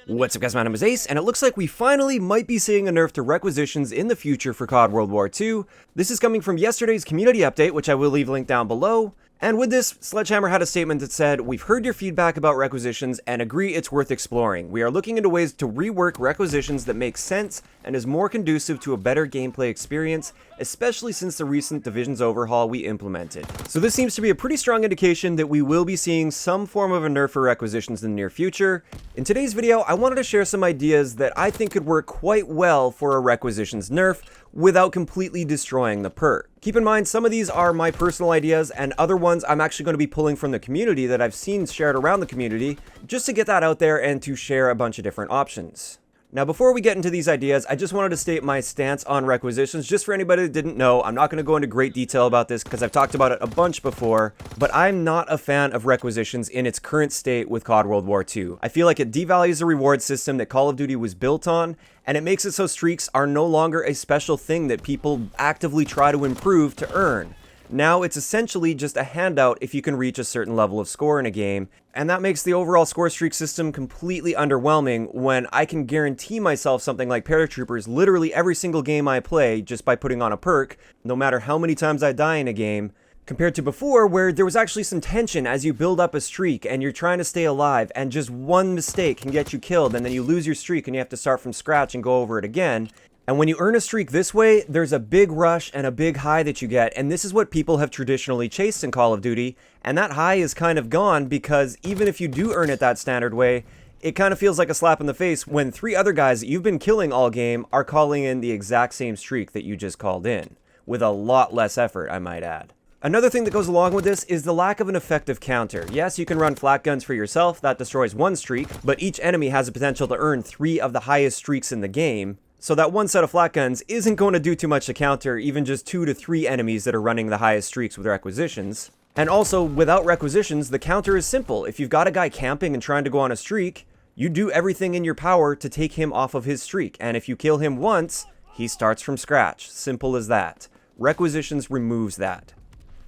What's up guys, my name is Ace, and it looks like we finally might be seeing a nerf to Requisitions in the future for COD World War II. This is coming from yesterday's community update, which I will leave linked down below. And with this, Sledgehammer had a statement that said, "We've heard your feedback about Requisitions and agree it's worth exploring. We are looking into ways to rework Requisitions that make sense and is more conducive to a better gameplay experience, especially since the recent Divisions overhaul we implemented." So this seems to be a pretty strong indication that we will be seeing some form of a nerf for Requisitions in the near future. In today's video, I wanted to share some ideas that I think could work quite well for a Requisitions nerf without completely destroying the perk. Keep in mind, some of these are my personal ideas, and other ones I'm actually going to be pulling from the community that I've seen shared around the community, just to get that out there and to share a bunch of different options. Now, before we get into these ideas, I just wanted to state my stance on Requisitions. Just for anybody that didn't know, I'm not going to go into great detail about this because I've talked about it a bunch before, but I'm not a fan of Requisitions in its current state with COD World War II. I feel like it devalues the reward system that Call of Duty was built on, and it makes it so streaks are no longer a special thing that people actively try to improve to earn. Now it's essentially just a handout if you can reach a certain level of score in a game, and that makes the overall score streak system completely underwhelming when I can guarantee myself something like Paratroopers literally every single game I play just by putting on a perk, no matter how many times I die in a game, compared to before where there was actually some tension as you build up a streak and you're trying to stay alive and just one mistake can get you killed and then you lose your streak and you have to start from scratch and go over it again. And when you earn a streak this way, there's a big rush and a big high that you get, and this is what people have traditionally chased in Call of Duty, and that high is kind of gone because even if you do earn it that standard way, it kind of feels like a slap in the face when 3 other guys that you've been killing all game are calling in the exact same streak that you just called in, with a lot less effort, I might add. Another thing that goes along with this is the lack of an effective counter. Yes, you can run flat guns for yourself, that destroys 1 streak, but each enemy has the potential to earn 3 of the highest streaks in the game. So that one set of flat guns isn't going to do too much to counter even just 2 to 3 enemies that are running the highest streaks with Requisitions. And also, without Requisitions, the counter is simple. If you've got a guy camping and trying to go on a streak, you do everything in your power to take him off of his streak. And if you kill him once, he starts from scratch. Simple as that. Requisitions removes that.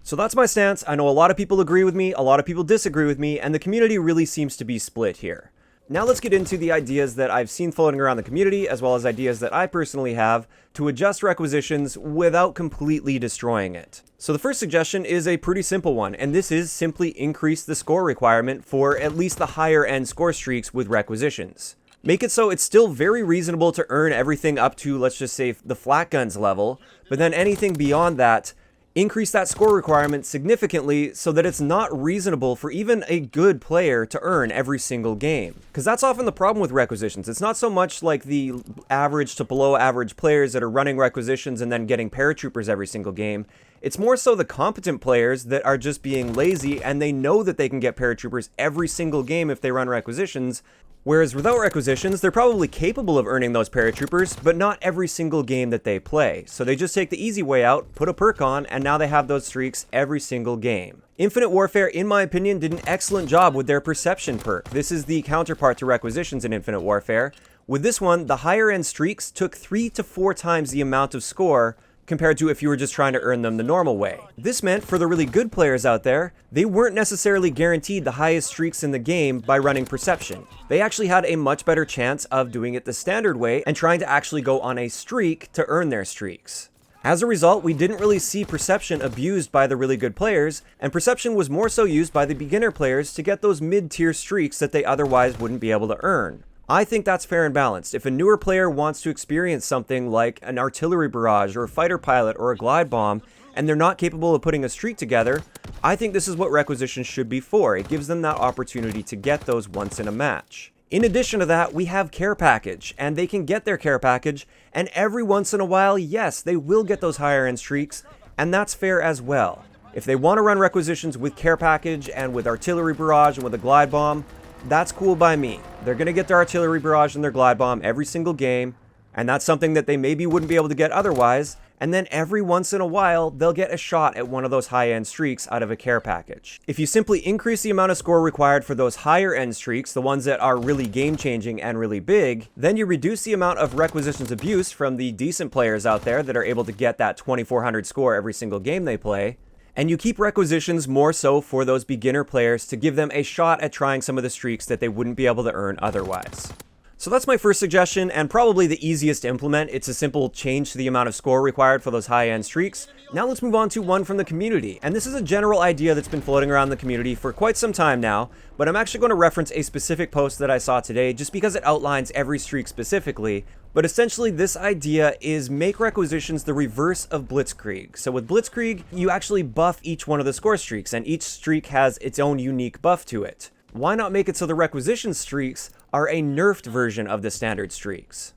So that's my stance. I know a lot of people agree with me, a lot of people disagree with me, and the community really seems to be split here. Now let's get into the ideas that I've seen floating around the community, as well as ideas that I personally have to adjust Requisitions without completely destroying it. So the first suggestion is a pretty simple one, and this is simply increase the score requirement for at least the higher end score streaks with Requisitions. Make it so it's still very reasonable to earn everything up to, let's just say, the flat guns level, but then anything beyond that, increase that score requirement significantly so that it's not reasonable for even a good player to earn every single game. Because that's often the problem with Requisitions. It's not so much like the average to below average players that are running Requisitions and then getting Paratroopers every single game. It's more so the competent players that are just being lazy and they know that they can get Paratroopers every single game if they run Requisitions. Whereas without Requisitions, they're probably capable of earning those Paratroopers, but not every single game that they play. So they just take the easy way out, put a perk on, and now they have those streaks every single game. Infinite Warfare, in my opinion, did an excellent job with their Perception perk. This is the counterpart to Requisitions in Infinite Warfare. With this one, the higher end streaks took 3 to 4 times the amount of score compared to if you were just trying to earn them the normal way. This meant for the really good players out there, they weren't necessarily guaranteed the highest streaks in the game by running Perception. They actually had a much better chance of doing it the standard way and trying to actually go on a streak to earn their streaks. As a result, we didn't really see Perception abused by the really good players, and Perception was more so used by the beginner players to get those mid-tier streaks that they otherwise wouldn't be able to earn. I think that's fair and balanced. If a newer player wants to experience something like an artillery barrage or a fighter pilot or a glide bomb, and they're not capable of putting a streak together, I think this is what Requisitions should be for. It gives them that opportunity to get those once in a match. In addition to that, we have Care Package, and they can get their Care Package, and every once in a while, yes, they will get those higher end streaks, and that's fair as well. If they want to run Requisitions with Care Package and with artillery barrage and with a glide bomb, that's cool by me. They're going to get their artillery barrage and their glide bomb every single game, and that's something that they maybe wouldn't be able to get otherwise, and then every once in a while, they'll get a shot at one of those high-end streaks out of a care package. If you simply increase the amount of score required for those higher-end streaks, the ones that are really game-changing and really big, then you reduce the amount of Requisitions abuse from the decent players out there that are able to get that 2400 score every single game they play, and you keep Requisitions more so for those beginner players to give them a shot at trying some of the streaks that they wouldn't be able to earn otherwise. So that's my first suggestion, and probably the easiest to implement. It's a simple change to the amount of score required for those high-end streaks. Now let's move on to one from the community, and this is a general idea that's been floating around the community for quite some time now, but I'm actually going to reference a specific post that I saw today just because it outlines every streak specifically. But essentially this idea is make requisitions the reverse of Blitzkrieg. So with Blitzkrieg, you actually buff each one of the score streaks, and each streak has its own unique buff to it. Why not make it so the requisition streaks are a nerfed version of the standard streaks?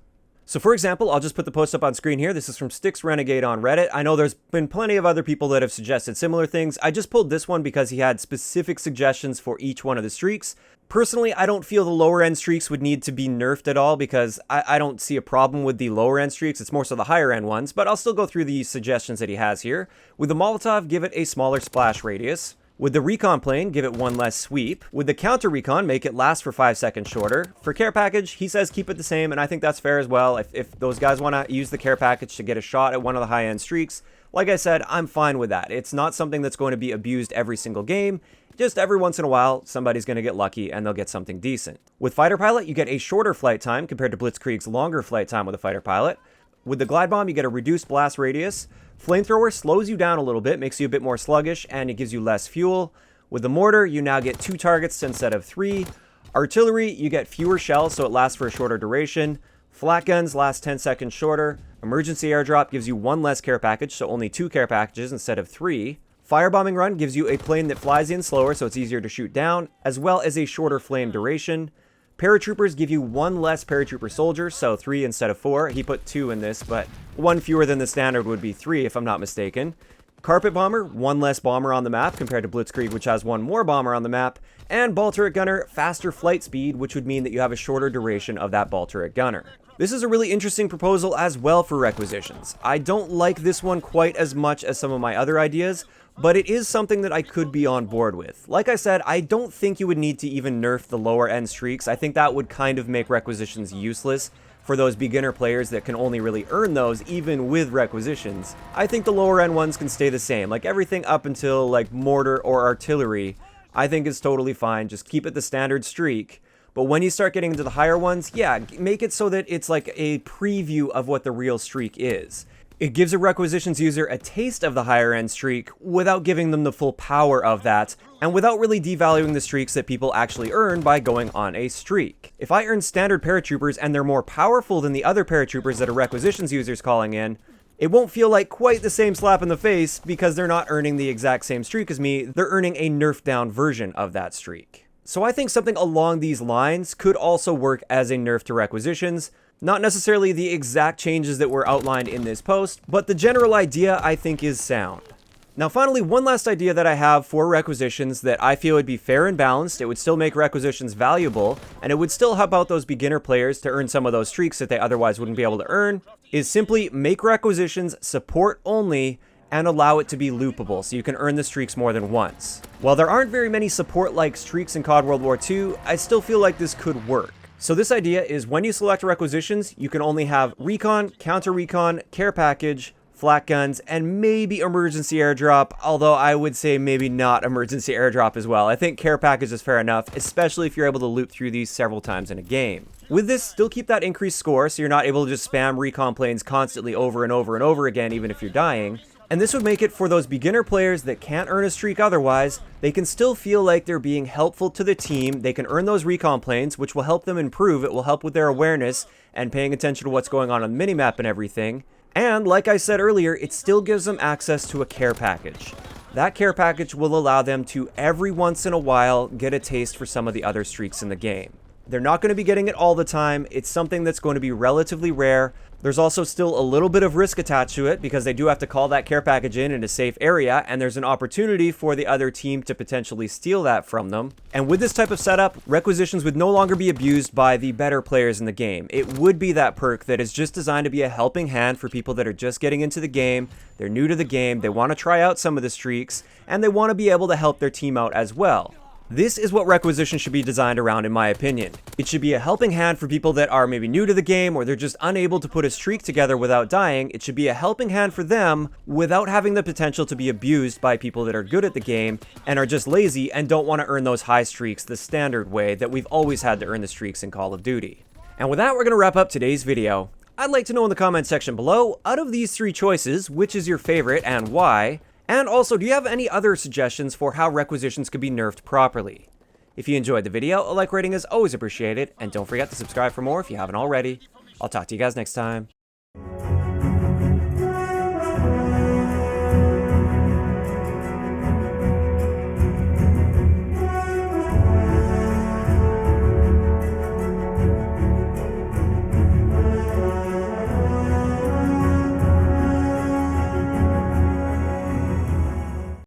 So for example, I'll just put the post up on screen here. This is from Styx Renegade on Reddit. I know there's been plenty of other people that have suggested similar things. I just pulled this one because he had specific suggestions for each one of the streaks. Personally, I don't feel the lower end streaks would need to be nerfed at all because I don't see a problem with the lower end streaks. It's more so the higher end ones, but I'll still go through the suggestions that he has here. With the Molotov, give it a smaller splash radius. With the recon plane, give it one less sweep. With the counter recon, make it last for 5 seconds shorter. For care package, he says keep it the same, and I think that's fair as well. If those guys want to use the care package to get a shot at one of the high-end streaks, like I said, I'm fine with that. It's not something that's going to be abused every single game. Just every once in a while, somebody's going to get lucky and they'll get something decent. With fighter pilot, you get a shorter flight time compared to Blitzkrieg's longer flight time with a fighter pilot. With the glide bomb, you get a reduced blast radius. Flamethrower slows you down a little bit, makes you a bit more sluggish, and it gives you less fuel. With the mortar, you now get 2 targets instead of 3. Artillery, you get fewer shells, so it lasts for a shorter duration. Flat guns last 10 seconds shorter. Emergency airdrop gives you 1 less care package, so only 2 care packages instead of 3. Firebombing run gives you a plane that flies in slower, so it's easier to shoot down, as well as a shorter flame duration. Paratroopers give you 1 less paratrooper soldier, so 3 instead of 4. He put 2 in this, but 1 fewer than the standard would be 3 if I'm not mistaken. Carpet bomber, 1 less bomber on the map compared to Blitzkrieg, which has 1 more bomber on the map. And ball turret gunner, faster flight speed, which would mean that you have a shorter duration of that ball turret gunner. This is a really interesting proposal as well for requisitions. I don't like this one quite as much as some of my other ideas, but it is something that I could be on board with. Like I said, I don't think you would need to even nerf the lower end streaks. I think that would kind of make requisitions useless for those beginner players that can only really earn those even with requisitions. I think the lower end ones can stay the same. Like everything up until like mortar or artillery, I think is totally fine. Just keep it the standard streak. But when you start getting into the higher ones, yeah, make it so that it's like a preview of what the real streak is. It gives a requisitions user a taste of the higher end streak without giving them the full power of that, and without really devaluing the streaks that people actually earn by going on a streak. If I earn standard paratroopers and they're more powerful than the other paratroopers that a requisitions user's calling in, it won't feel like quite the same slap in the face because they're not earning the exact same streak as me, they're earning a nerfed down version of that streak. So I think something along these lines could also work as a nerf to requisitions. Not necessarily the exact changes that were outlined in this post, but the general idea I think is sound. Now finally, one last idea that I have for requisitions that I feel would be fair and balanced, it would still make requisitions valuable, and it would still help out those beginner players to earn some of those streaks that they otherwise wouldn't be able to earn, is simply make requisitions support only and allow it to be loopable so you can earn the streaks more than once. While there aren't very many support-like streaks in COD World War II, I still feel like this could work. So this idea is when you select requisitions, you can only have recon, counter recon, care package, flat guns, and maybe emergency airdrop, although I would say maybe not emergency airdrop as well. I think care package is fair enough, especially if you're able to loop through these several times in a game. With this, still keep that increased score so you're not able to just spam recon planes constantly over and over and over again even if you're dying. And this would make it for those beginner players that can't earn a streak otherwise, they can still feel like they're being helpful to the team, they can earn those recon planes, which will help them improve, it will help with their awareness and paying attention to what's going on the minimap and everything. And like I said earlier, it still gives them access to a care package. That care package will allow them to every once in a while get a taste for some of the other streaks in the game. They're not going to be getting it all the time, it's something that's going to be relatively rare. There's also still a little bit of risk attached to it because they do have to call that care package in a safe area, and there's an opportunity for the other team to potentially steal that from them. And with this type of setup, requisitions would no longer be abused by the better players in the game. It would be that perk that is just designed to be a helping hand for people that are just getting into the game, they're new to the game, they want to try out some of the streaks, and they want to be able to help their team out as well. This is what requisition should be designed around, in my opinion. It should be a helping hand for people that are maybe new to the game or they're just unable to put a streak together without dying. It should be a helping hand for them without having the potential to be abused by people that are good at the game and are just lazy and don't want to earn those high streaks the standard way that we've always had to earn the streaks in Call of Duty. And with that, we're going to wrap up today's video. I'd like to know in the comment section below, out of these 3 choices, which is your favorite and why? And also, do you have any other suggestions for how Requisitions could be nerfed properly? If you enjoyed the video, a like rating is always appreciated, and don't forget to subscribe for more if you haven't already. I'll talk to you guys next time.